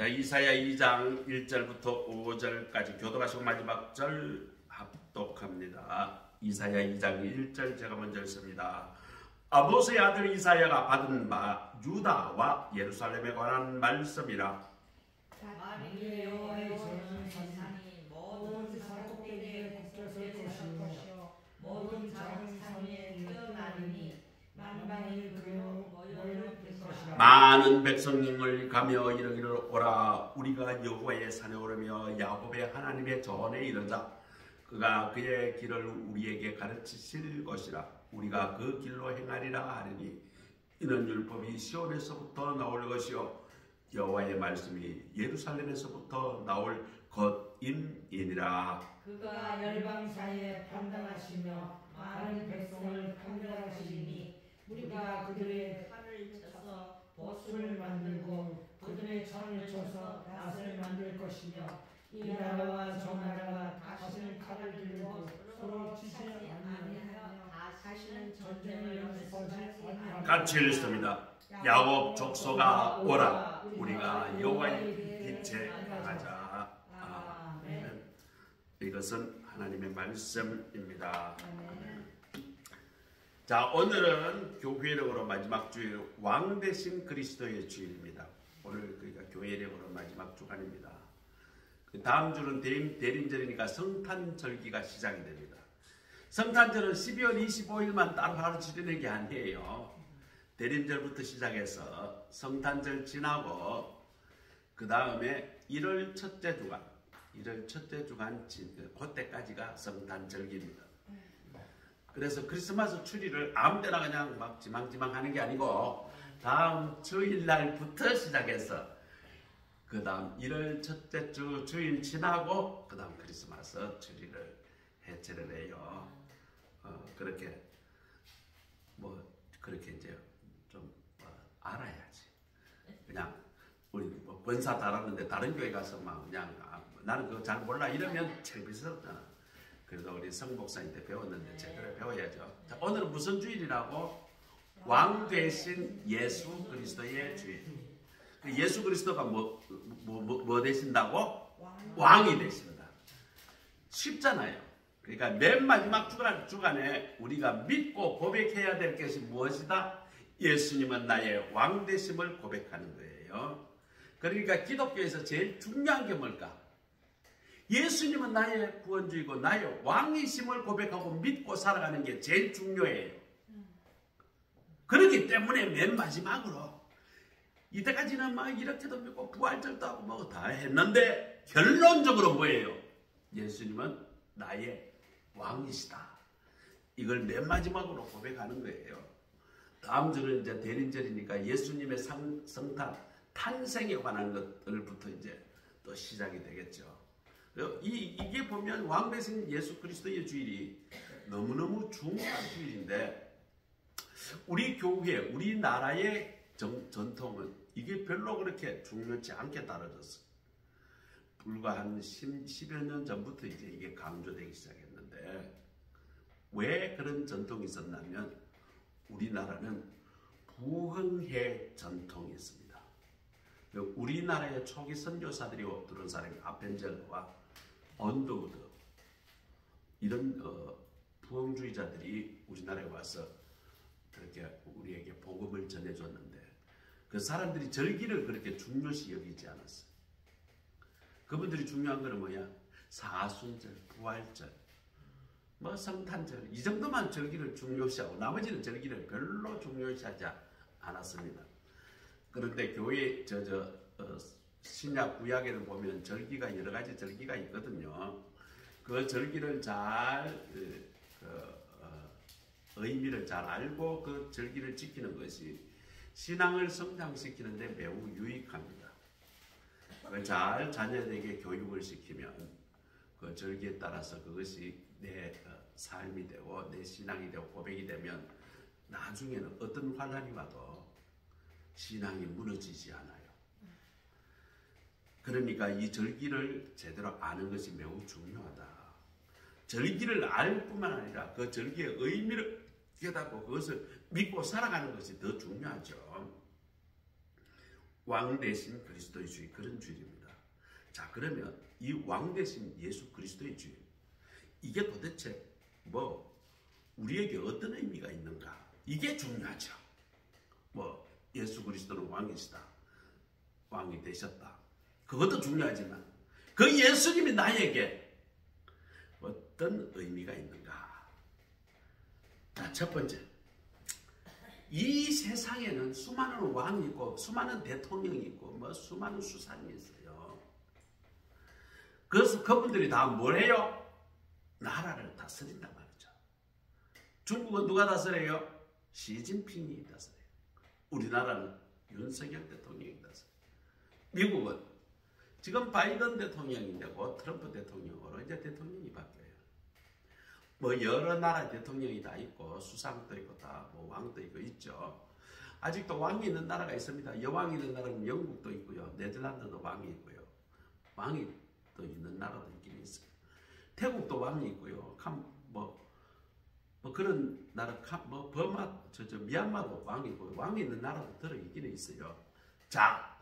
자, 이사야 2장 1절부터 5절까지 교도가시고 마지막 절 합독합니다. 이사야 2장 1절 제가 먼저 읽습니다. 아모스의 아들 이사야가 받은 바 유다와 예루살렘에 관한 말씀이라. 만일 여호와의 전은 산이 모든 산 꼭대기에 굳게 설 것이요 모든 작은 산 위에 뛰어나리니 만방이 그로 모여들 것이라. 많은 백성을 가며 이르기를 오라 우리가 여호와의 산에 오르며 야곱의 하나님의 전에 이르자. 그가 그의 길을 우리에게 가르치실 것이라. 우리가 그 길로 행하리라 하리니 이는 율법이 시온에서부터 나올 것이요 여호와의 말씀이 예루살렘에서부터 나올 것임이니라. 그가 열방 사이에 판단하시며 많은 백성을 판결하시니 우리가 그들의 칼을 쳐서 보수를 만들고 그들의 창을 쳐서 낫을 만들 것이며 이 나라와 저 나라가 다시는 칼을 들고 서로 치지 아니하며 다시는 전쟁을 연습하지 아니하며. 같이 읽습니다. 야곱 족속아 오라 우리가 여호와의 빛에 가자. 아멘. 이것은 하나님의 말씀입니다. 자, 오늘은 교회력으로 마지막 주일 왕 대신 그리스도의 주일입니다. 오늘 그러니까 교회력으로 마지막 주간입니다. 그 다음 주는 대림절이니까 성탄절기가 시작이 됩니다. 성탄절은 12월 25일만 따로 지내는 게 아니에요. 대림절부터 시작해서 성탄절 지나고 그 다음에 1월 첫째 주간 그때까지가 성탄절기입니다. 그래서 크리스마스 추리를 아무 때나 그냥 막 지망지망 하는 게 아니고 다음 주일날부터 시작해서 그 다음 1월 첫째 주일 지나고 그 다음 크리스마스 추리를 해체를 해요. 그렇게 그렇게 이제 좀 알아야지. 그냥 우리 권사 달았는데 다른 교회 가서 막 그냥 나는 그거 잘 몰라 이러면 창피스럽잖아. 그래서 우리 성복사님한테 배웠는데 제대로 배워야죠. 자, 오늘은 무슨 주일이라고? 왕 되신 예수 그리스도의 주일. 예수 그리스도가 뭐 되신다고? 왕이 되신다. 쉽잖아요. 그러니까 맨 마지막 주간에 우리가 믿고 고백해야 될 것이 무엇이다? 예수님은 나의 왕 되심을 고백하는 거예요. 그러니까 기독교에서 제일 중요한 게 뭘까? 예수님은 나의 구원주이고 나의 왕이심을 고백하고 믿고 살아가는 게 제일 중요해요. 그렇기 때문에 맨 마지막으로 이때까지는 막 이렇게도 믿고 부활절도 하고 뭐 다 했는데 결론적으로 뭐예요? 예수님은 나의 왕이시다. 이걸 맨 마지막으로 고백하는 거예요. 다음 주는 이제 대림절이니까 예수님의 성탄, 탄생에 관한 것들부터 이제 또 시작이 되겠죠. 이게 보면 왕 대신 예수 그리스도의 주일이 너무너무 중요한 주일인데 우리 교회, 우리나라의 전통은 이게 별로 그렇게 중요치 않게 다뤄졌어요. 불과 한 10여 년 전부터 이제 이게 강조되기 시작했는데 왜 그런 전통이 있었냐면 우리나라는 부흥회 전통이 있습니다. 우리나라의 초기 선교사들이 들어온 사람이 아펜젤러와 언더우드 이런 부흥주의자들이 우리나라에 와서 그렇게 우리에게 복음을 전해줬는데 그 사람들이 절기를 그렇게 중요시 여기지 않았어요. 그분들이 중요한 거는 뭐야? 사순절, 부활절, 뭐 성탄절 이 정도만 절기를 중요시하고 나머지는 절기를 별로 중요시하지 않았습니다. 그런데 교회 신약 구약에를 보면 절기가 여러 가지 절기가 있거든요. 그 절기를 잘 의미를 잘 알고 그 절기를 지키는 것이 신앙을 성장시키는 데 매우 유익합니다. 잘 자녀에게 교육을 시키면 그 절기에 따라서 그것이 내 삶이 되고 내 신앙이 되고 고백이 되면 나중에는 어떤 환난이 와도 신앙이 무너지지 않아요. 그러니까 이 절기를 제대로 아는 것이 매우 중요하다. 절기를 알 뿐만 아니라 그 절기의 의미를 깨닫고 그것을 믿고 살아가는 것이 더 중요하죠. 왕 대신 그리스도의 주의, 그런 주일입니다. 자, 그러면 이 왕 대신 예수 그리스도의 주일, 이게 도대체 우리에게 어떤 의미가 있는가? 이게 중요하죠. 예수 그리스도는 왕이시다, 왕이 되셨다, 그것도 중요하지만 그 예수님이 나에게 어떤 의미가 있는가? 자, 첫 번째, 이 세상에는 수많은 왕이 있고 수많은 대통령이 있고 수많은 수상이 있어요. 그래서 그분들이 다 뭘 해요? 나라를 다스린단 말이죠. 중국은 누가 다스려요? 시진핑이 다스려요. 우리나라는 윤석열 대통령이 다스려요. 미국은 지금 바이든 대통령이 되고 트럼프 대통령으로 이제 대통령이 바뀌어요. 여러 나라 대통령이 다 있고 수상도 있고 다 왕도 있고 있죠. 아직도 왕이 있는 나라가 있습니다. 여왕이 있는 나라는 영국도 있고요. 네덜란드도 왕이 있고요. 왕이 또 있는 나라도 있긴 있어요. 태국도 왕이 있고요. 그런 나라, 버마, 미얀마도 왕이 있고 왕이 있는 나라도 들어 있기는 있어요. 자,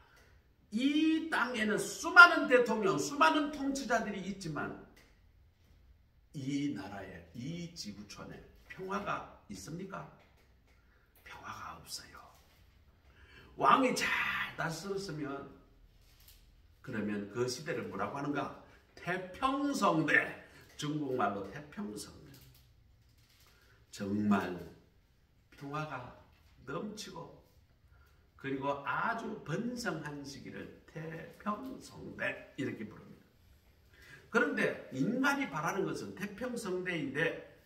이 땅에는 수많은 대통령, 수많은 통치자들이 있지만 이 나라에, 이 지구촌에 평화가 있습니까? 평화가 없어요. 왕이 잘 다스렸으면, 그러면 그 시대를 뭐라고 하는가? 태평성대. 중국말로 태평성대. 정말 평화가 넘치고 그리고 아주 번성한 시기를 태평성대 이렇게 부릅니다. 그런데 인간이 바라는 것은 태평성대인데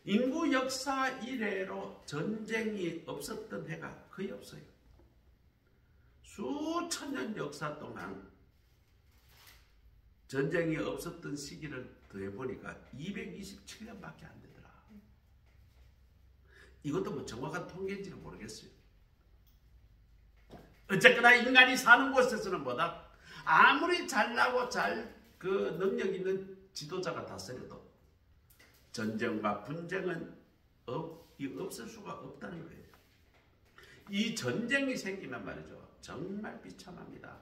인구 역사 이래로 전쟁이 없었던 해가 거의 없어요. 수천 년 역사 동안 전쟁이 없었던 시기를 더해보니까 227년밖에 안 되더라. 이것도 정확한 통계인지는 모르겠어요. 어쨌거나 인간이 사는 곳에서는 아무리 잘나고 능력 있는 지도자가 다스려도 전쟁과 분쟁은 없을 수가 없다는 거예요. 이 전쟁이 생기면 말이죠, 정말 비참합니다.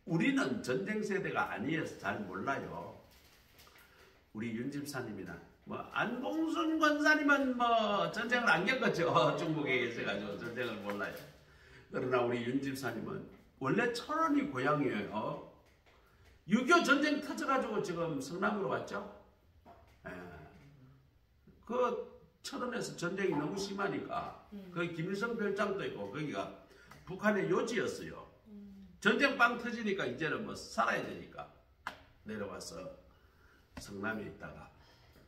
우리는 전쟁 세대가 아니어서 잘 몰라요. 우리 윤 집사님이나 안봉순 권사님은 전쟁을 안 겪었죠. 중국에 있어가지고 전쟁을 몰라요. 그러나 우리 윤 집사님은 원래 철원이 고향이에요. 6.25 전쟁 터져가지고 지금 성남으로 왔죠. 그 철원에서 전쟁이 너무 심하니까 거기 김일성 별장도 있고 거기가 북한의 요지였어요. 전쟁 빵 터지니까 이제는 살아야 되니까 내려와서 성남에 있다가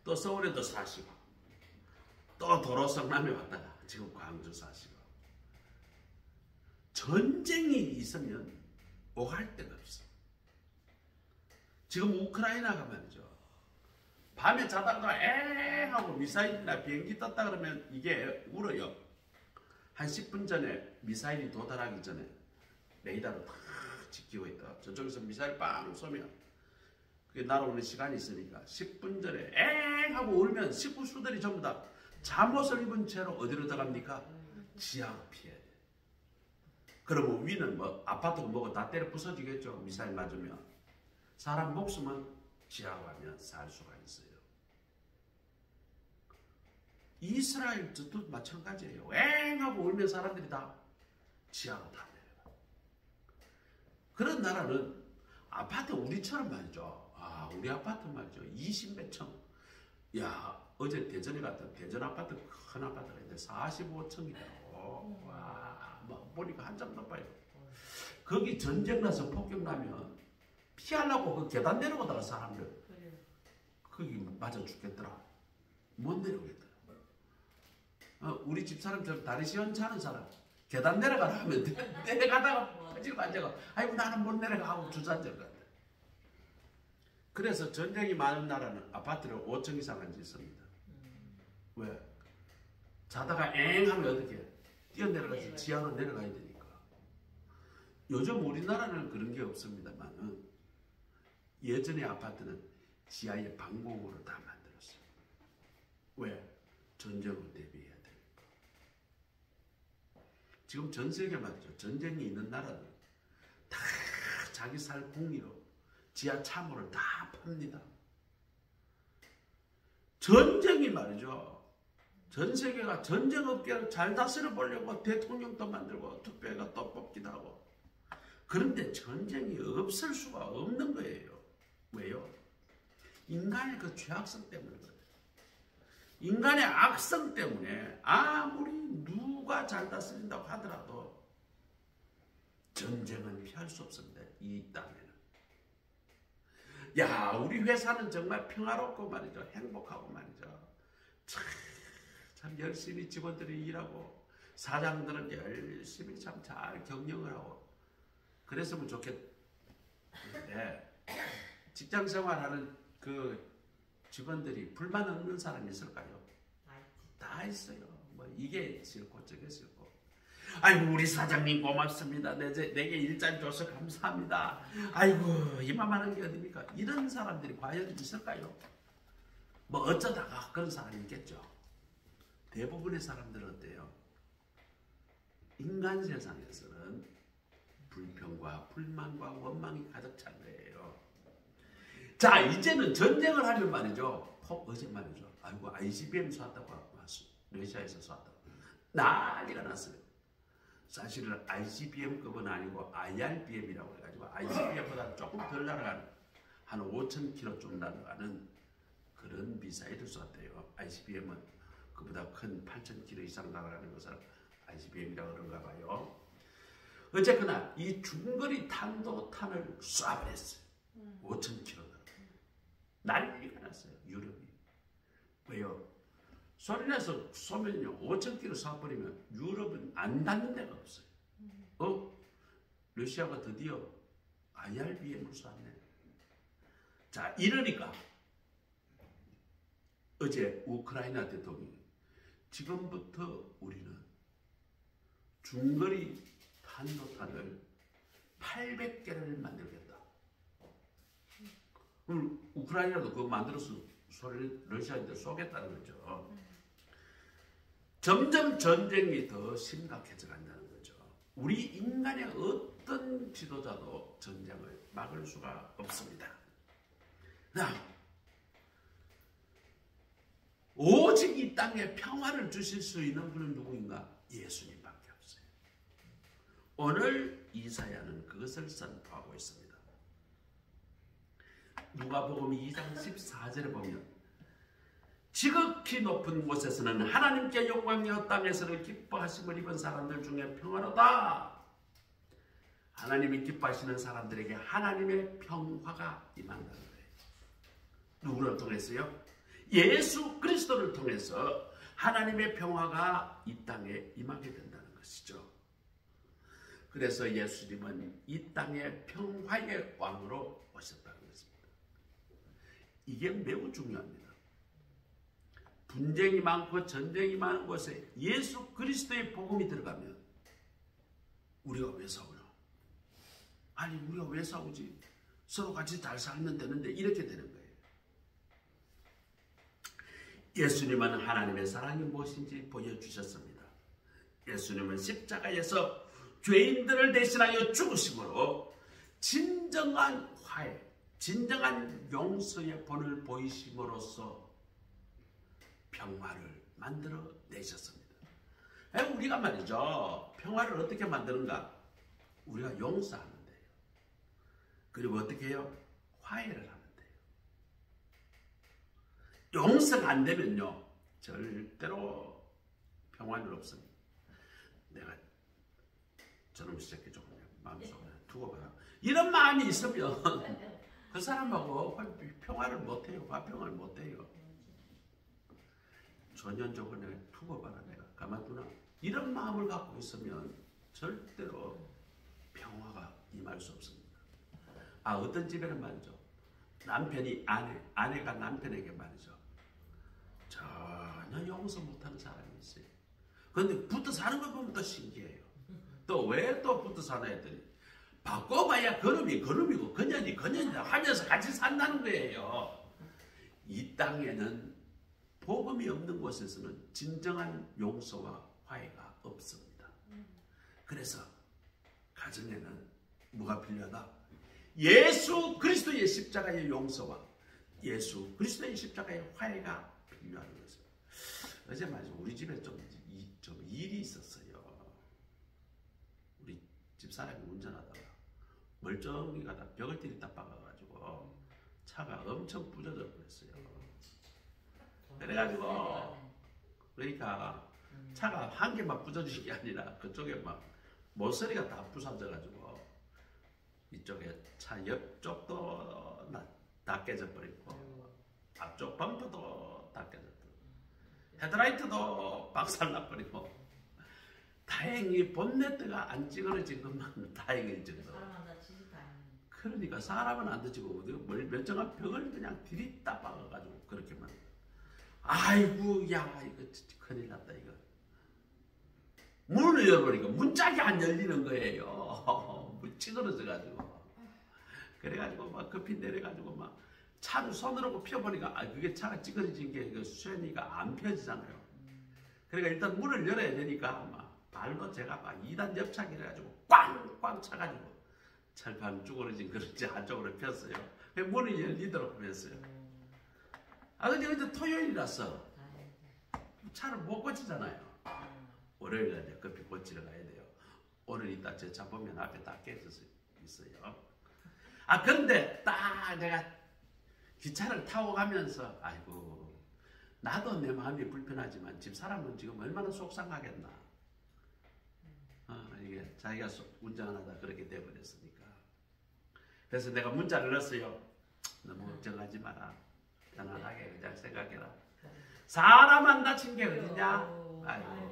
또 서울에도 사시고 또 도로 성남에 왔다가 지금 광주 사시고. 전쟁이 있으면 오갈 데가 없어. 지금 우크라이나가 말이죠, 밤에 자다가 엥 하고 미사일이나 비행기 떴다 그러면 이게 울어요. 한 10분 전에 미사일이 도달하기 전에 레이더로 탁 지키고 있다. 저쪽에서 미사일 빵 쏘면 그게 날아오는 시간이 있으니까 10분 전에 엥 하고 울면 식구수들이 전부 다 잠옷을 입은 채로 어디로 들어갑니까? 지하로 피해야 돼. 그러면 위는 아파트가 뭐가 다 때려 부서지겠죠. 미사일 맞으면. 사람 목숨은 지하로 가면 살 수가 있어요. 이스라엘도 마찬가지예요. 엥 하고 울면 사람들이 다 지하로 다 내려가. 그런 나라는 아파트 우리처럼 말이죠. 우리 아파트 말이죠. 20몇 층. 야, 어제 대전에 갔다 대전 아파트, 큰 아파트가 있는데 45층이라고. 와, 보니까 한참 높아요. 거기 전쟁 나서 폭격 나면 피하려고 그 계단 내려오다가 사람들 거기 맞아 죽겠더라. 못 내려오겠더라. 우리 집사람처럼 다리 시원찮은 사람 계단 내려가라 하면 내려가다가 지금 앉아가 아이고 나는 못 내려가 하고 주저앉을 것 같아. 그래서 전쟁이 많은 나라는 아파트를 5층 이상 앉아 있습니다. 왜? 자다가 엥 하면 어떻게 뛰어내려가서 지하로 내려가야 되니까. 요즘 우리나라는 그런 게 없습니다만 예전의 아파트는 지하에 방공호를 다 만들었어요. 왜? 전쟁으로 대비해야 되니까. 지금 전 세계 말이죠. 전쟁이 있는 나라는 다 자기 살 궁리로 지하 참호를 다 팝니다. 전쟁이 말이죠. 전 세계가 전쟁 업계를 잘 다스려 보려고 대통령도 만들고 특별히가 또 뽑기도 하고. 그런데 전쟁이 없을 수가 없는 거예요. 왜요? 인간의 그 죄악성 때문에 그래요. 인간의 악성 때문에 아무리 누가 잘 다스린다고 하더라도 전쟁은 피할 수 없습니다. 이 땅에는. 야, 우리 회사는 정말 평화롭고 말이죠. 행복하고 말이죠. 참 열심히 직원들이 일하고 사장들은 열심히 참 잘 경영을 하고 그랬으면 좋겠는데 직장 생활하는 그 직원들이 불만 없는 사람이 있을까요? 다 있어요. 뭐 이게 싫고 저게 싫고. 아이고 우리 사장님 고맙습니다. 내게 일자리 줘서 감사합니다. 아이고 이만한 게 어딥니까? 이런 사람들이 과연 있을까요? 뭐 어쩌다가 그런 사람이 있겠죠. 대부분의 사람들은 어때요? 인간 세상에서는 불평과 불만과 원망이 가득 찬 거예요. 자, 이제는 전쟁을 하면 말이죠. 어제 말이죠. 아이고 ICBM 쐈다고 러시아에서 쐈다고 난리가 났어요. 사실은 ICBM급은 아니고 IRBM이라고 해가지고 ICBM보다 조금 덜 날아가는 한 5,000km쯤 날아가는 그런 미사일을 쐈대요. ICBM은 그보다 큰 8,000km 이상 날아가는 것을 ICBM이라고 그런가 봐요. 어쨌거나 이 중거리 탄도탄을 쏴버렸어요. 5,000km. 난리가 났어요. 유럽이. 왜요? 소련에서 쏘면요 5,000km 쏴버리면 유럽은 안 닿는 데가 없어요. 러시아가 드디어 IRBM을 쐈네. 자, 이러니까 어제 우크라이나 대통령이 지금부터 우리는 중거리 탄도탄을 800개를 만들겠다. 우크라이나도 그거 만들어서 러시아한테 쏘겠다는 거죠. 점점 전쟁이 더 심각해져 간다는 거죠. 우리 인간의 어떤 지도자도 전쟁을 막을 수가 없습니다. 오직 이 땅에 평화를 주실 수 있는 분은 누구인가? 예수님밖에 없어요. 오늘 이사야는 그것을 선포하고 있습니다. 누가복음 2장 14절에 보면 지극히 높은 곳에서는 하나님께 영광이여 땅에서는 기뻐하심을 입은 사람들 중에 평화로다. 하나님이 기뻐하시는 사람들에게 하나님의 평화가 임한다는 거예요. 누구를 통해서요? 예수 그리스도를 통해서 하나님의 평화가 이 땅에 임하게 된다는 것이죠. 그래서 예수님은 이 땅의 평화의 왕으로 오셨다는 것입니다. 이게 매우 중요합니다. 분쟁이 많고 전쟁이 많은 곳에 예수 그리스도의 복음이 들어가면 우리가 왜 싸우냐? 아니 우리가 왜 싸우지? 서로 같이 잘 살면 되는데 이렇게 되는 거예요. 예수님은 하나님의 사랑이 무엇인지 보여주셨습니다. 예수님은 십자가에서 죄인들을 대신하여 죽으심으로 진정한 화해, 진정한 용서의 본을 보이심으로써 평화를 만들어 내셨습니다. 우리가 말이죠. 평화를 어떻게 만드는가? 우리가 용서하면 돼요. 그리고 어떻게 해요? 화해를 하면 돼요. 용서가 안 되면요. 절대로 평화는 없습니다. 내가 저놈 새끼 조금 마음속에 두고 봐라. 이런 마음이 있으면 그 사람하고 평화를 못해요. 화평을 못해요. 전년적으로 내가 두고 봐라. 내가 가만두나. 이런 마음을 갖고 있으면 절대로 평화가 임할 수 없습니다. 어떤 집에는 말이죠. 남편이 아내가 남편에게 말이죠. 전혀 용서 못하는 사람이 있어요. 그런데 붙어 사는 걸 보면 또 신기해요. 또 왜 또 붙어 사나 했더니 바꿔봐야 그놈이고 그년이 하면서 같이 산다는 거예요. 이 땅에는 복음이 없는 곳에서는 진정한 용서와 화해가 없습니다. 그래서 가정에는 뭐가 필요하다? 예수 그리스도의 십자가의 용서와 예수 그리스도의 십자가의 화해가 필요한 것을. 어제 말이죠. 우리 집에 좀 일이 있었어요. 우리 집사람이 운전하다가 멀쩡히 가다 벽을 들이다 박아가지고 차가 엄청 부서져 버렸어요. 그래가지고 그러니까 차가 한 개만 부서진 게 아니라 그쪽에 막 모서리가 다 부서져가지고 이쪽에 차 옆쪽도 다 깨져버리고 앞쪽 범퍼도 다 깨져버리고 헤드라이트도 박살나버리고 다행히 본네트가 안 찌그러진 것만 다행일 정도. 그러니까 사람은 안 다치고 멀쩡한 벽을 그냥 들이다 박아가지고 그렇게만. 아이고 야 이거 진짜 큰일 났다 이거. 문을 열어보니까 문짝이 안 열리는 거예요. 찌그러져가지고. 그래가지고 막 급히 내려가지고 막 차를 손으로 펴보니까 그게 차가 찌그러진 게 그 수연이가 안 펴지잖아요. 그러니까 일단 문을 열어야 되니까 막 발로 제가 막 2단 옆차기 해가지고 꽝꽝 차가지고 철판 쭈그러진 그런지 한쪽으로 폈어요. 문이 열리도록 했어요. 근데 어제 토요일이라서 차를 못 고치잖아요. 월요일에 이제 급히 고치러 가야 돼요. 오늘 이따 제 차 보면 앞에 다 깨져서 있어요. 그런데 딱 내가 기차를 타고 가면서 아이고 나도 내 마음이 불편하지만 집사람은 지금 얼마나 속상하겠나. 이게 자기가 운전하다 그렇게 돼버렸으니까. 그래서 내가 문자를 넣었어요. 너무 걱정하지 마라. 편안하게 그냥 생각해라. 사람 안 다친 게 어디냐? 아이고.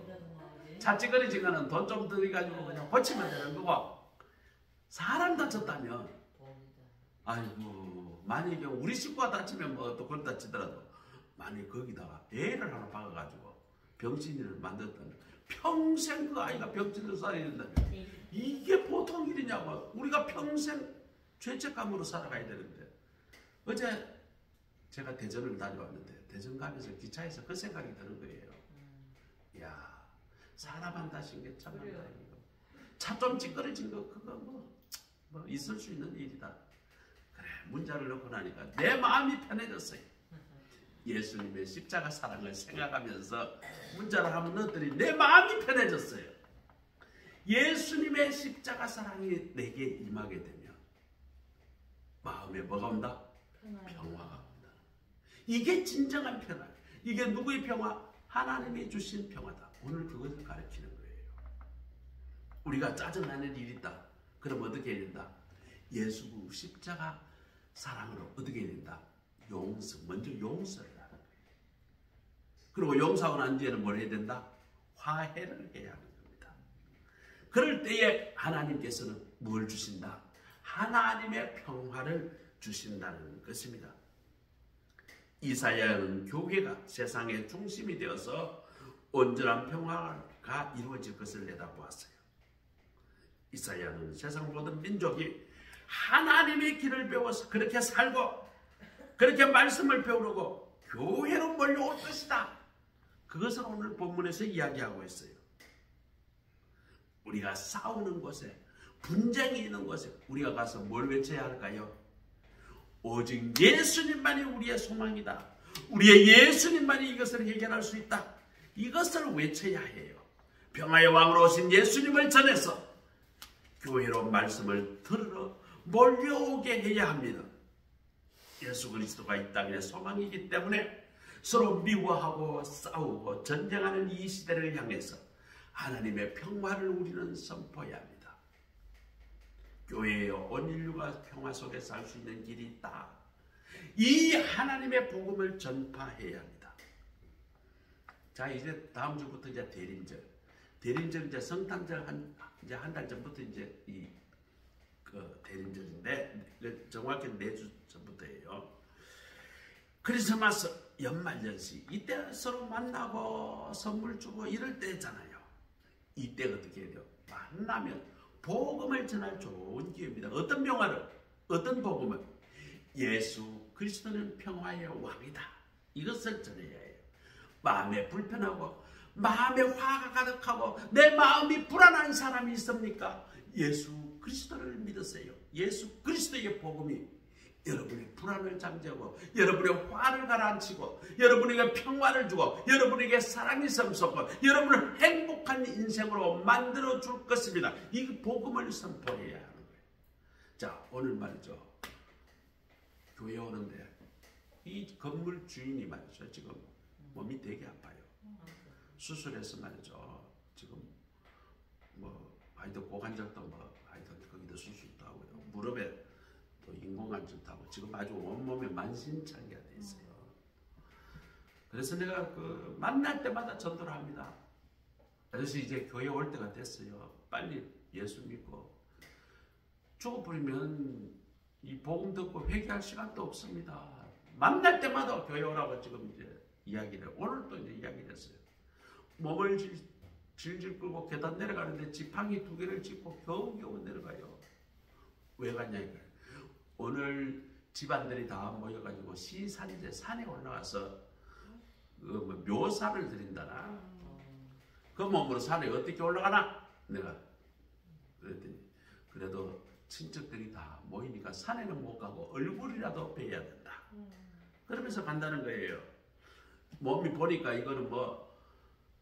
차 찌그러진 거는 돈 좀 들여가지고 그냥 고치면 되는 거고, 사람 다쳤다면 아이고 만약에 우리 식구가 다치면 뭐 또 그걸 다치더라도 만약에 거기다가 애를 하나 박아가지고 병신이를 만들었다면 평생 그 아이가 병신으로 살아야 된다면 이게 보통 일이냐고. 우리가 평생 죄책감으로 살아가야 되는데. 어제 제가 대전을 다녀왔는데 대전 가면서 기차에서 그 생각이 드는 거예요. 야, 사람 안 다친 게 참 다행이고 차 좀 찌그러진 거 그거 뭐 있을 수 있는 일이다. 그래, 문자를 넣고 나니까 내 마음이 편해졌어요. 예수님의 십자가 사랑을 생각하면서 문자를 한번 넣었더니 내 마음이 편해졌어요. 예수님의 십자가 사랑이 내게 임하게 되면 마음에 뭐가 온다? 평화가 온다. 이게 진정한 평화. 이게 누구의 평화? 하나님이 주신 평화다. 오늘 그것을 가르치는 거예요. 우리가 짜증나는 일이 있다. 그럼 어떻게 해야 된다? 예수 십자가 사랑으로 어떻게 해야 된다? 먼저 용서를 하는 거예요. 그리고 용서하고 난 뒤에는 뭘 해야 된다? 화해를 해야 하는 겁니다. 그럴 때에 하나님께서는 뭘 주신다? 하나님의 평화를 주신다는 것입니다. 이사야는 교회가 세상의 중심이 되어서 온전한 평화가 이루어질 것을 내다보았어요. 이사야는 세상 모든 민족이 하나님의 길을 배워서 그렇게 살고 그렇게 말씀을 배우려고 교회로 몰려올 것이다. 그것을 오늘 본문에서 이야기하고 있어요. 우리가 싸우는 곳에, 분쟁이 있는 곳에 우리가 가서 뭘 외쳐야 할까요? 오직 예수님만이 우리의 소망이다. 우리의 예수님만이 이것을 해결할 수 있다. 이것을 외쳐야 해요. 평화의 왕으로 오신 예수님을 전해서 교회로 말씀을 들으러 몰려오게 해야 합니다. 예수 그리스도가 이 땅의 소망이기 때문에 서로 미워하고 싸우고 전쟁하는 이 시대를 향해서 하나님의 평화를 우리는 선포해야 합니다. 교회에 온 인류가 평화 속에 살 수 있는 길이 있다. 이 하나님의 복음을 전파해야 합니다. 자, 이제 다음 주부터 이제 대림절 이제 성탄절 한 달 전부터 이제 대림절인데 정확히 4주 전부터예요. 크리스마스, 연말연시 이때 서로 만나고 선물 주고 이럴 때잖아요. 이때 어떻게 해야 돼요? 만나면 복음을 전할 좋은 기회입니다. 어떤 평화를? 어떤 복음을? 예수 그리스도는 평화의 왕이다. 이것을 전해야 해요. 마음에 불편하고 마음에 화가 가득하고 내 마음이 불안한 사람이 있습니까? 예수 그리스도를 믿으세요. 예수 그리스도의 복음이 여러분의 불안을 잠재우고 여러분의 화를 가라앉히고 여러분에게 평화를 주고 여러분에게 사랑이 샘솟고 여러분을 행복한 인생으로 만들어줄 것입니다. 이 복음을 선포해야 하는 거예요. 자, 오늘 말이죠. 교회 오는데 이 건물 주인이 말이죠. 지금 몸이 되게 아파요. 수술해서 말이죠. 지금 하여튼 고관절도 하여튼 거기도 수술도 하고요. 무릎에 또 인공관절도 하고 지금 아주 온몸에 만신창이가 돼 있어요. 그래서 내가 만날 때마다 전도를 합니다. 그래서 이제 교회 올 때가 됐어요. 빨리 예수 믿고 죽어버리면 이 복음 듣고 회개할 시간도 없습니다. 만날 때마다 교회 오라고 지금 이제 이야기를 오늘 또 이제 이야기를 했어요. 몸을 질질 끌고 계단 내려가는데 지팡이 2개를 짚고 겨우겨우 내려가요. 왜 갔냐 이거예요. 오늘 집안들이 다 모여가지고 시산제 산에 올라가서 묘사를 드린다나 그 몸으로 산에 어떻게 올라가나 내가 그랬더니 그래도 친척들이 다 모이니까 산에는 못 가고 얼굴이라도 뵈야 된다. 그러면서 간다는 거예요. 몸이 보니까 이거는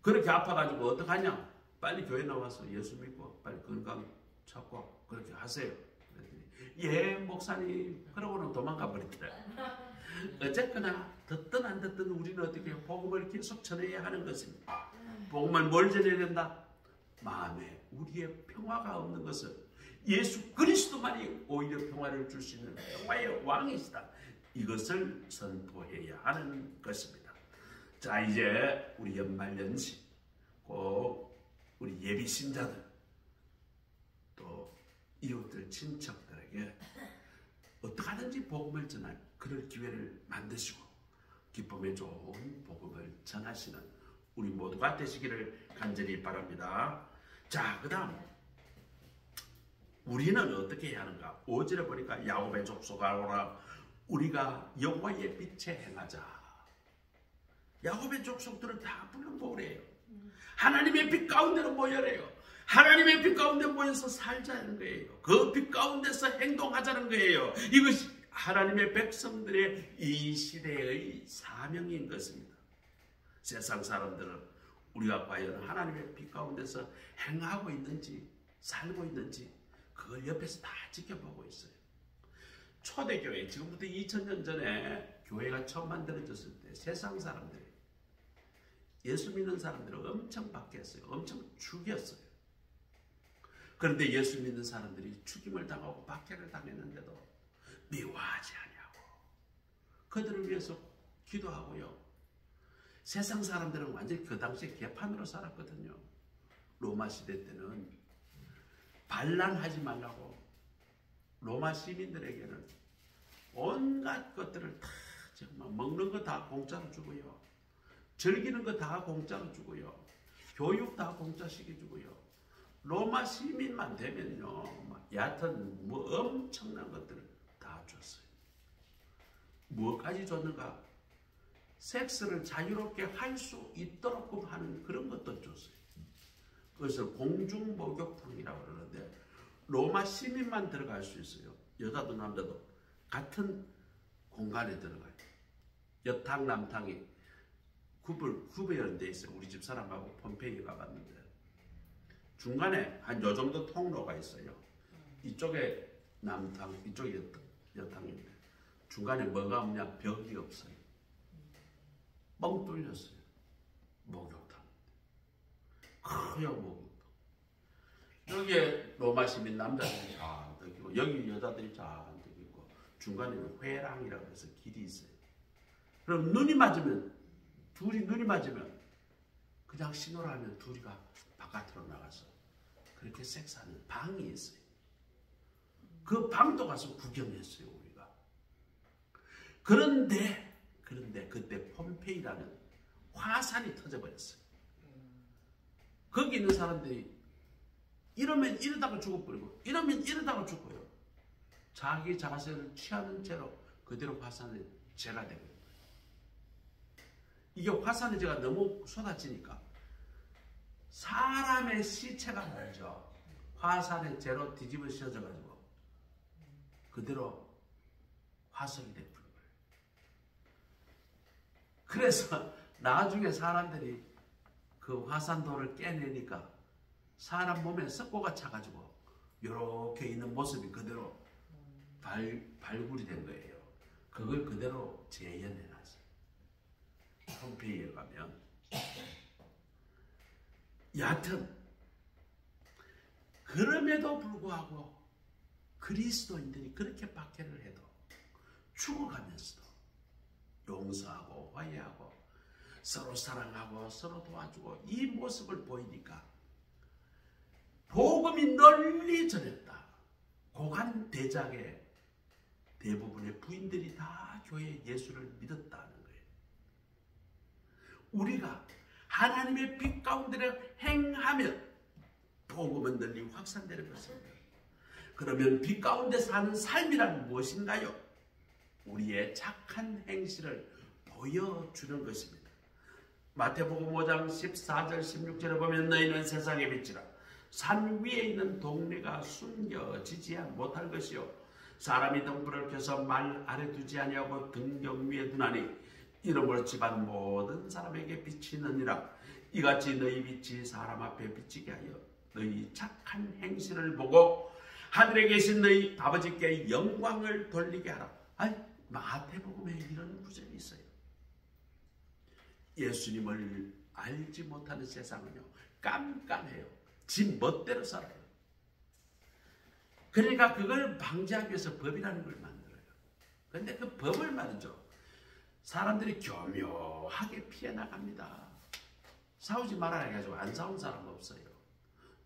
그렇게 아파가지고 어떡하냐? 빨리 교회 나와서 예수 믿고 빨리 건강 찾고 그렇게 하세요. 그랬더니 예 목사님 그러고는 도망가 버리더라. 어쨌거나 듣든 안 듣든 우리는 어떻게 복음을 계속 전해야 하는 것입니다. 복음을 뭘 전해야 된다? 마음에 우리의 평화가 없는 것을 예수 그리스도만이 오히려 평화를 줄 수 있는 평화의 왕이시다. 이것을 선포해야 하는 것입니다. 자, 이제 우리 연말연시 꼭 우리 예비신자들 또 이웃들 친척들에게 어떻게든지 복음을 전할 그럴 기회를 만드시고 기쁨의 좋은 복음을 전하시는 우리 모두가 되시기를 간절히 바랍니다. 자, 그 다음 우리는 어떻게 해야 하는가? 5절에 보니까 야곱의 족속아 오라 우리가 여호와의 빛에 행하자. 야곱의 족속들을 다 불러모으래요. 하나님의 빛 가운데로 모여래요. 하나님의 빛 가운데 모여서 살자는 거예요. 그 빛 가운데서 행동하자는 거예요. 이것이 하나님의 백성들의 이 시대의 사명인 것입니다. 세상 사람들은 우리가 과연 하나님의 빛 가운데서 행하고 있는지 살고 있는지 그걸 옆에서 다 지켜보고 있어요. 초대교회, 지금부터 2000년 전에 교회가 처음 만들어졌을 때 세상 사람들이 예수 믿는 사람들을 엄청 박해했어요. 엄청 죽였어요. 그런데 예수 믿는 사람들이 죽임을 당하고 박해를 당했는데도 미워하지 않냐고. 그들을 위해서 기도하고요. 세상 사람들은 완전히 그 당시에 개판으로 살았거든요. 로마 시대 때는 반란하지 말라고 로마 시민들에게는 온갖 것들을 다 정말 먹는 거 다 공짜로 주고요. 즐기는 거 다 공짜로 주고요. 교육 다 공짜 시켜주고요. 로마 시민만 되면요. 얕은 엄청난 것들을 다 줬어요. 무엇까지 줬는가? 섹스를 자유롭게 할 수 있도록 하는 그런 것도 줬어요. 그것을 공중목욕탕이라고 그러는데 로마 시민만 들어갈 수 있어요. 여자도 남자도 같은 공간에 들어가요. 여탕 남탕이 구별돼 있어요. 우리 집 사람하고 폼페이 가봤는데 중간에 한 요 정도 통로가 있어요. 이쪽에 남탕, 이쪽에 여탕인데 중간에 뭐가 없냐? 벽이 없어요. 뻥 뚫렸어요. 목욕탕. 커요 목욕탕. 여기에 로마 시민 남자들이 잔뜩 있고 여기 여자들이 잔뜩 있고 중간에는 회랑이라고 해서 길이 있어요. 그럼 눈이 맞으면 둘이 눈이 맞으면 그냥 신호를 하면 둘이가 바깥으로 나가서 그렇게 섹스하는 방이 있어요. 그 방도 가서 구경했어요 우리가. 그런데 그때 폼페이라는 화산이 터져버렸어요. 거기 있는 사람들이 이러면 이러다가 죽어버리고 이러면 이러다가 죽고요. 자기 자세를 취하는 채로 그대로 화산의 죄가 되고 이게 화산의 죄가 너무 쏟아지니까 사람의 시체가 말이죠. 화산에 재로 뒤집어 씌워져가지고 그대로 화석이 되는 거예요. 그래서 나중에 사람들이 그 화산돌을 깨내니까 사람 몸에 썩고가 차가지고 이렇게 있는 모습이 그대로 발굴이 된 거예요. 그걸 그대로 재현해놨어요. 홈페이지에 가면. 여하튼 그럼에도 불구하고 그리스도인들이 그렇게 박해를 해도 죽어가면서도 용서하고 화해하고 서로 사랑하고 서로 도와주고 이 모습을 보이니까 복음이 널리 전했다. 고간 대작의 대부분의 부인들이 다 교회 예수를 믿었다는 거예요. 우리가 하나님의 빛 가운데 행하면 복음은 널리 확산되는 것입니다. 그러면 빛 가운데 사는 삶이란 무엇인가요? 우리의 착한 행실을 보여주는 것입니다. 마태복음 5장 14절 16절에 보면 너희는 세상의 빛이라 산 위에 있는 동네가 숨겨지지 못할 것이요 사람이 등불을 켜서 말 아래 두지 아니하고 등경 위에 두나니 이러므로 집안 모든 사람에게 빛이 있느니라. 이같이 너희 빛이 사람 앞에 비치게 하여 너희 착한 행실을 보고 하늘에 계신 너희 아버지께 영광을 돌리게 하라. 아니, 마태복음에 이런 구절이 있어요. 예수님을 알지 못하는 세상은요 깜깜해요. 지 멋대로 살아요. 그러니까 그걸 방지하기 위해서 법이라는 걸 만들어요. 그런데 그 법을 말이죠 사람들이 교묘하게 피해 나갑니다. 싸우지 말아야 해가지고 안 싸운 사람 없어요.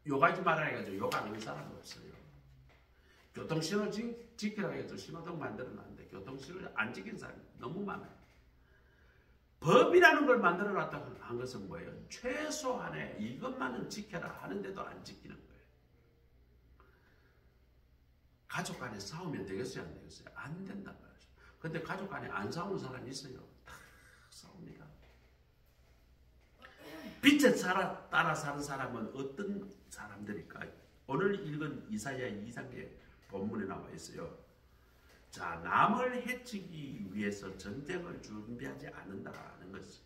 욕하지 말아야 해가지고 욕 안 하는 사람 없어요. 교통신호 지키라고 해서 신호등 만들어놨는데 교통신호를 안 지킨 사람이 너무 많아요. 법이라는 걸 만들어놨다고 한 것은 뭐예요? 최소한의 이것만은 지켜라 하는데도 안 지키는 거예요. 가족 간에 싸우면 되겠어요? 안 되겠어요? 안 된단 말이죠. 근데 가족 간에 안 싸우는 사람이 있어요. 다 싸웁니다. 빛에 따라 사는 사람은 어떤 사람들일까요? 오늘 읽은 이사야 2장의 본문에 나와 있어요. 자, 남을 해치기 위해서 전쟁을 준비하지 않는다는 것이죠.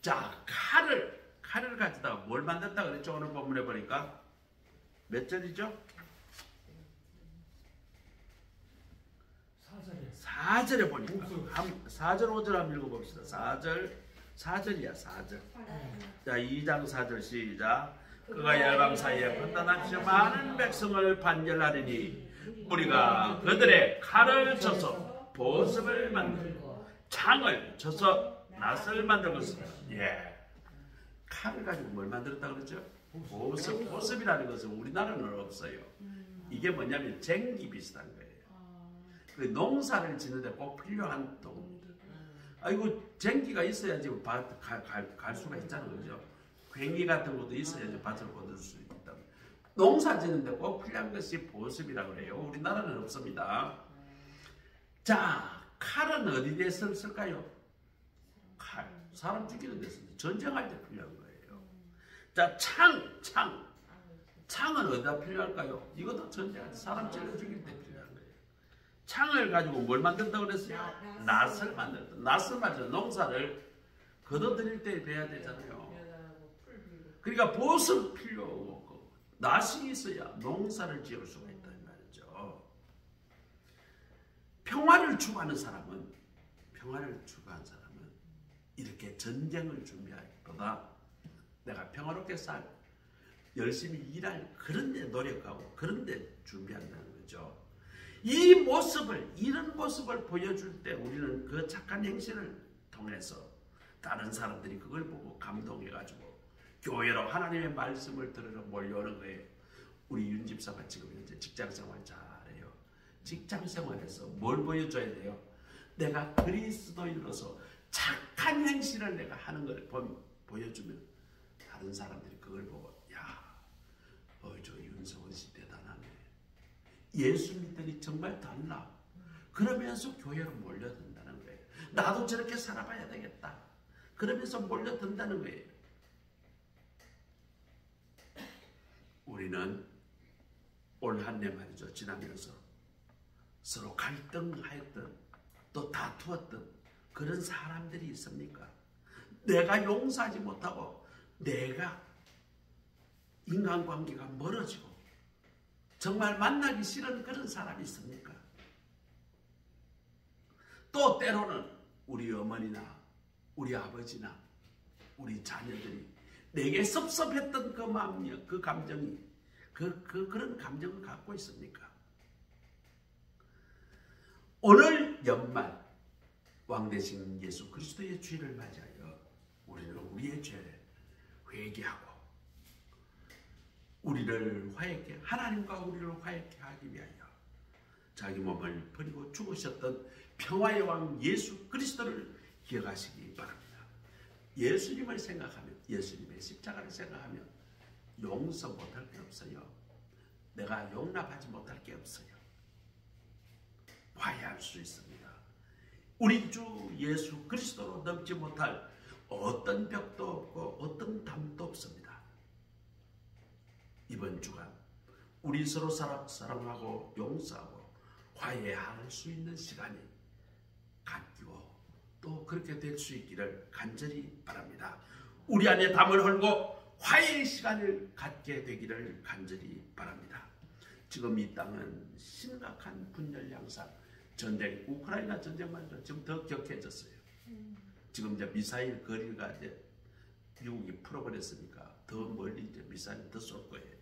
자, 칼을 가지다가 뭘 만든다 그랬죠? 오늘 본문에 보니까 몇 절이죠? 4절에 보니까 4절 5절 한번 읽어봅시다. 4절이야 4절. 자, 2장 4절 시작. 그가 열방 사이에 판단하시어 많은 백성을 판결하리니 우리가 그들의 칼을 쳐서 보습을 만들고 창을 쳐서 낫을 만들었습니다. 예, 칼을 가지고 뭘 만들었다 그러죠? 보습이라는 것은 우리나라는 없어요. 이게 뭐냐면 쟁기 비슷한 거예요. 그 농사를 짓는데 꼭 필요한 동. 아이고 쟁기가 있어야지 갈 수가 있잖아요, 그죠? 괭이 같은 것도 있어야지 밭을 거둘 수 있다. 농사 짓는데 꼭 필요한 것이 보습이라고 그래요. 우리나라는 없습니다. 자, 칼은 어디에 쓸까요? 칼. 사람 죽이는 데 씁니다. 전쟁할 때 필요한 거예요. 자, 창은 어디다 필요할까요? 이것도 전쟁할 때 사람 찔러 죽일 때 필요한 거예요. 창을 가지고 뭘 만든다고 그랬어요? 낫을 만든다. 낫을 말이죠. 농사를 걷어들일 때 돼야 되잖아요. 그러니까 보습 필요하고 낫이 있어야 농사를 지을 수가 있다는 말이죠. 평화를 추구하는 사람은 이렇게 전쟁을 준비하기보다 내가 평화롭게 열심히 일할 그런 데 노력하고 그런 데 준비한다는 거죠. 이런 모습을 보여줄 때 우리는 그 착한 행실을 통해서 다른 사람들이 그걸 보고 감동해가지고 교회로 하나님의 말씀을 들으러 몰려오는 거예요. 우리 윤 집사가 지금 현재 직장생활 잘해요. 직장생활에서 뭘 보여줘야 돼요? 내가 그리스도인으로서 착한 행실을 내가 하는 걸 보여주면 다른 사람들이 그걸 보고 저 윤석원 씨 대단하네. 예수 믿더니 정말 달라. 그러면서 교회로 몰려든다는 거예요. 나도 저렇게 살아봐야 되겠다. 그러면서 몰려든다는 거예요. 우리는 올 한 해 말이죠. 지나면서 서로 갈등하였던 또 다투었던 그런 사람들이 있습니까? 내가 용서하지 못하고 내가 인간관계가 멀어지고 정말 만나기 싫은 그런 사람이 있습니까? 또 때로는 우리 어머니나 우리 아버지나 우리 자녀들이 내게 섭섭했던 그 마음이, 그 감정이 그런 감정을 갖고 있습니까? 오늘 연말 왕 되신 예수 그리스도의 주일을 맞이하여 우리는 우리의 죄를 회개하고 우리를 화해케, 하나님과 우리를 화해케 하기 위하여 자기 몸을 버리고 죽으셨던 평화의 왕 예수 그리스도를 기억하시기 바랍니다. 예수님을 생각하며, 예수님의 십자가를 생각하며 용서 못할 게 없어요. 내가 용납하지 못할 게 없어요. 화해할 수 있습니다. 우리 주 예수 그리스도로 넘지 못할 어떤 벽도 없고 어떤 담도 없습니다. 이번 주간 우리 서로 사랑하고 용서하고 화해할 수 있는 시간이 갖기고 또 그렇게 될 수 있기를 간절히 바랍니다. 우리 안에 담을 헐고 화해의 시간을 갖게 되기를 간절히 바랍니다. 지금 이 땅은 심각한 분열 양상, 전쟁, 우크라이나 전쟁만 지금 더 격해졌어요. 지금 이제 미사일 거리가 이제 미국이 풀어버렸으니까 더 멀리 이제 미사일 더 쏠 거예요.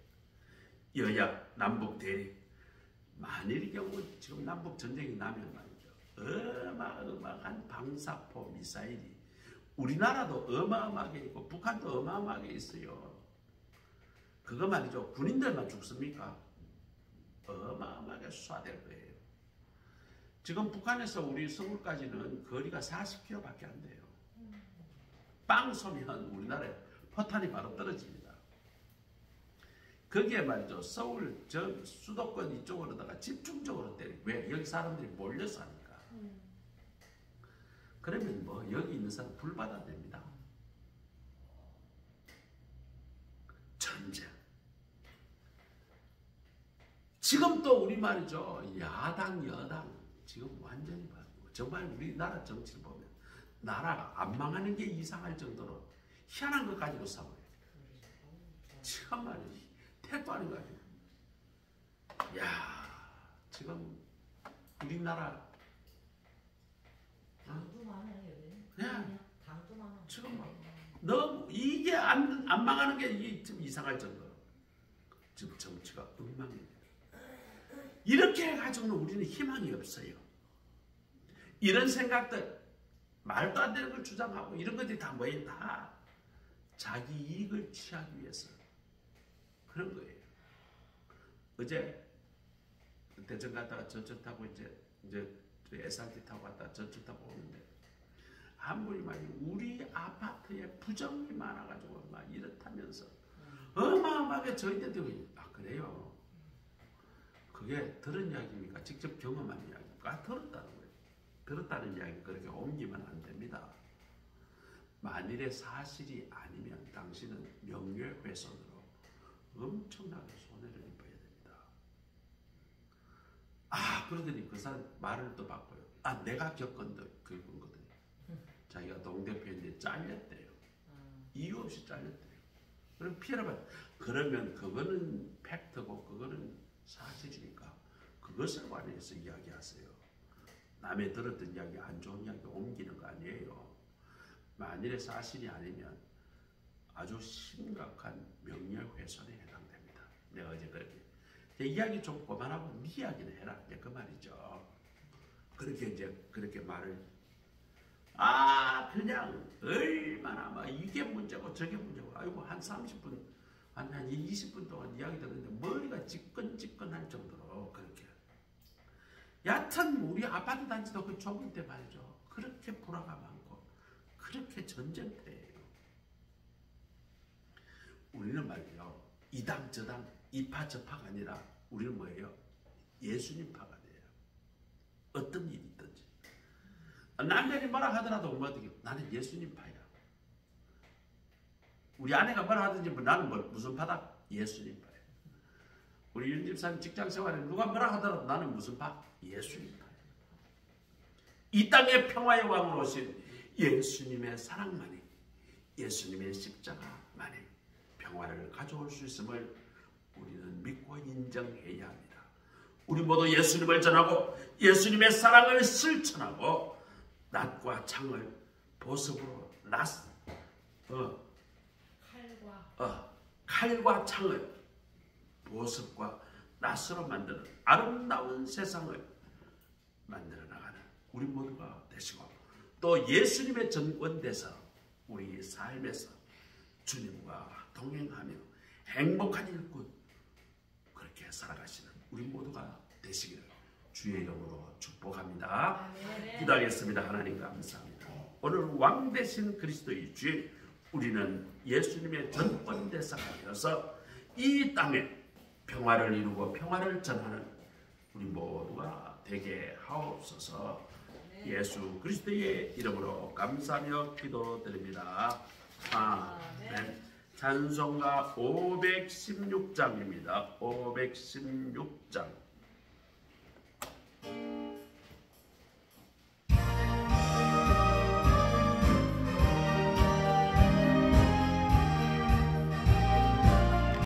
여야 남북 대립, 만일 경우 지금 남북 전쟁이 나면 말이죠, 어마어마한 방사포 미사일이 우리나라도 어마어마하게 있고 북한도 어마어마하게 있어요. 그거 말이죠, 군인들만 죽습니까? 어마어마하게 쏴댈 거예요. 지금 북한에서 우리 서울까지는 거리가 40km밖에 안 돼요. 빵 쏘면 우리나라에 포탄이 바로 떨어집니다. 거기에 말이죠, 서울 저 수도권 이쪽으로다가 집중적으로 때리고, 왜? 여기 사람들이 몰려서 하니까. 그러면 뭐 여기 있는 사람 불 받아야 됩니다. 전쟁. 지금 또 우리 말이죠, 야당 여당 지금 완전히 바뀌고, 정말 우리나라 정치를 보면 나라가 안 망하는 게 이상할 정도로 희한한 것 가지고 싸워요. 참말이야, 택도 아닌 거 아니에요. 야, 지금 우리나라 당도 많아요, 여기. 네. 당도 많아. 지금 너무 이게 안 망하는 게 이게 좀 이상할 정도로 지금 정치가 엉망입니다. 이렇게 해가지고는 우리는 희망이 없어요. 이런 생각들, 말도 안 되는 걸 주장하고 이런 것들이 다 뭐예요? 다 자기 이익을 취하기 위해서 그런 거예요. 어제 대전 갔다가 전철 타고 이제 SRT 타고 갔다가 전철 타고 오는데 한 분이 말이 우리 아파트에 부정이 많아가지고 막 이렇다면서 어마어마하게 저희한테, 아 그래요? 그게 들은 이야기입니까? 직접 경험한 이야기입니까? 들었다는 거예요. 들었다는 이야기 그렇게 옮기면 안 됩니다. 만일에 사실이 아니면 당신은 명예훼손으로 엄청나게 손해를 입어야 됩니다. 아, 그러더니 그 사람 말을 또 바꿔요. 아, 내가 겪은 거거든요. 자기가 동대표인데 잘렸대요. 이유 없이 잘렸대요. 그럼 피해를 받아요. 그러면 그거는 팩트고 그거는 사실이니까 그것을 관해서 이야기하세요. 남의 들었던 이야기, 안 좋은 이야기 옮기는 거 아니에요. 만일에 사실이 아니면 아주 심각한 명예훼손에 해당됩니다. 내가 어제 그렇게 제 이야기 좀 그만하고 네 이야기는 해라, 이제 그 말이죠. 그렇게 이제 그렇게 말을, 그냥 얼마나 막 이게 문제고 저게 문제고, 아이고 한 30분 한 20분 동안 이야기 들었는데 머리가 찌끈찌끈할 정도로 그렇게. 여하튼 우리 아파트 단지도 그 좁은 데 말이죠, 그렇게 불화가 많고 그렇게 전쟁터예요. 우리는 말이죠, 이당 저당 이파 저파가 아니라 우리는 뭐예요? 예수님파가 돼요. 어떤 일이 있든지 남편이 뭐라 하더라도 뭐 어떻게, 나는 예수님파야. 우리 아내가 뭐라 하든지 나는 무슨 파다? 예수님파야. 우리 윤 집사님 직장 생활에 누가 뭐라 하더라도 나는 무슨 바? 예수님이다. 이 땅의 평화의 왕으로 오신 예수님의 사랑만이, 예수님의 십자가만이 평화를 가져올 수 있음을 우리는 믿고 인정해야 합니다. 우리 모두 예수님을 전하고 예수님의 사랑을 실천하고 낫과 창을 보석으로 칼과 창을 보석과 낫으로 만드는 아름다운 세상을 만들어 나가는 우리 모두가 되시고, 또 예수님의 전권돼서 우리 삶에서 주님과 동행하며 행복한 일꾼 그렇게 살아가시는 우리 모두가 되시기를 주의 이름으로 축복합니다. 기도하겠습니다. 하나님 감사합니다. 오늘 왕 되신 그리스도의 주인 우리는 예수님의 전권대사가 되어서 이 땅에 평화를 이루고 평화를 전하는 우리 모두가 되게 하옵소서. 예수 그리스도의 이름으로 감사하며 기도드립니다. 아멘. 찬송가 516장입니다. 516장.